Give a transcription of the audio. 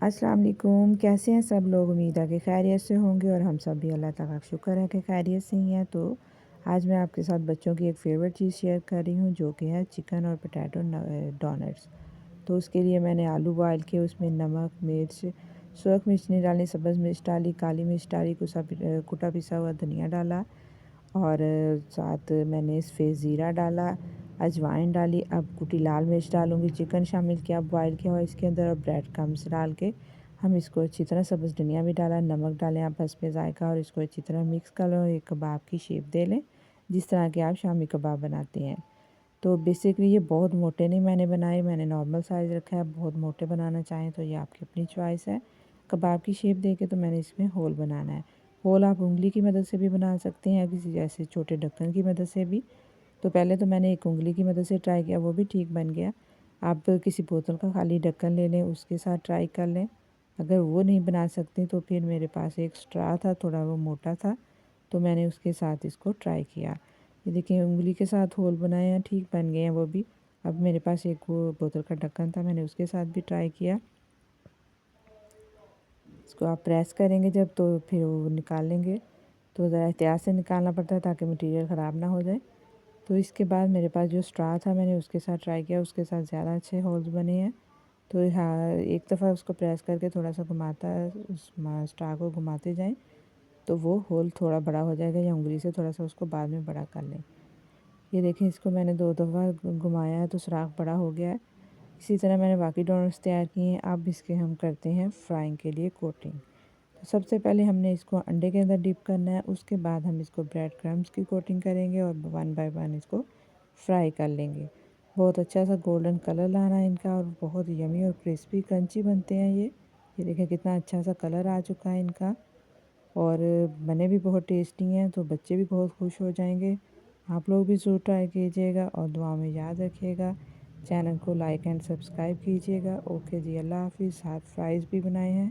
अस्सलाम वालेकुम। कैसे हैं सब लोग? उम्मीद है कि खैरियत से होंगे और हम सब भी अल्लाह ताला का शुक्र है कि खैरियत से ही हैं। तो आज मैं आपके साथ बच्चों की एक फ़ेवरेट चीज़ शेयर कर रही हूँ जो कि है चिकन और पोटैटो डोनट्स। तो उसके लिए मैंने आलू बॉयल किए, उसमें नमक, मिर्च, सुरख मिर्च नहीं डालनी, सब्ज़ मिर्च डाली, काली मिर्च डाली, कुटा पिसा हुआ धनिया डाला और साथ मैंने इस पे ज़ीरा डाला, अजवाइन डाली। अब कुटी लाल मिर्च डालूँगी, चिकन शामिल किया बॉयल किया हुआ इसके अंदर और ब्रेड क्रम्स डाल के हम इसको अच्छी तरह, सब्ज़ धनिया भी डाला, नमक डालें आप हस्बे ज़ायक़ा और इसको अच्छी तरह मिक्स कर लें और एक कबाब की शेप दे लें, जिस तरह के आप शामी कबाब बनाते हैं। तो बेसिकली ये बहुत मोटे नहीं मैंने बनाए, मैंने नॉर्मल साइज़ रखा है। बहुत मोटे बनाना चाहें तो ये आपकी अपनी चॉइस है। कबाब की शेप देके तो मैंने इसमें होल बनाना है। होल आप उंगली की मदद से भी बना सकते हैं, किसी जैसे छोटे ढक्कन की मदद से भी। तो पहले तो मैंने एक उंगली की मदद से ट्राई किया, वो भी ठीक बन गया। आप किसी बोतल का खाली ढक्कन ले लें, उसके साथ ट्राई कर लें। अगर वो नहीं बना सकते तो फिर मेरे पास एक स्ट्रा था, थोड़ा वो मोटा था, तो मैंने उसके साथ इसको ट्राई किया। ये देखिए उंगली के साथ होल बनाए हैं, ठीक बन गए हैं वो भी। अब मेरे पास एक वो बोतल का ढक्कन था, मैंने उसके साथ भी ट्राई किया। इसको आप प्रेस करेंगे जब तो फिर वो निकालेंगे, तो ज़रा एहतियात से निकालना पड़ता है ताकि मटीरियल ख़राब ना हो जाए। तो इसके बाद मेरे पास जो स्ट्रा था मैंने उसके साथ ट्राई किया, उसके साथ ज़्यादा अच्छे होल्स बने हैं। तो हाँ, एक दफ़ा उसको प्रेस करके थोड़ा-सा उस स्ट्रा को घुमाते जाएँ, तो वो होल थोड़ा बड़ा हो जाएगा, या उंगली से थोड़ा-सा उसको बाद में बड़ा कर लें। ये देखें, इसको मैंने 2 दफ़ा घुमाया है तो सुराख बड़ा हो गया है। इसी तरह मैंने बाकी डोनट्स तैयार किए हैं। अब इसके हम करते हैं फ्राइंग के लिए कोटिंग। तो सबसे पहले हमने इसको अंडे के अंदर डिप करना है, उसके बाद हम इसको ब्रेड क्रम्स की कोटिंग करेंगे और वन बाय वन इसको फ्राई कर लेंगे। बहुत अच्छा सा गोल्डन कलर लाना है इनका और बहुत यमी और क्रिस्पी क्रंची बनते हैं ये देखें कितना अच्छा सा कलर आ चुका है इनका और बने भी बहुत टेस्टी हैं, तो बच्चे भी बहुत खुश हो जाएंगे। आप लोग भी ज़रूर ट्राई कीजिएगा और दुआ में याद रखिएगा। चैनल को लाइक एंड सब्सक्राइब कीजिएगा। ओके जी, अल्लाह हाफ़िज़। साथ फ्राइज़ भी बनाए हैं।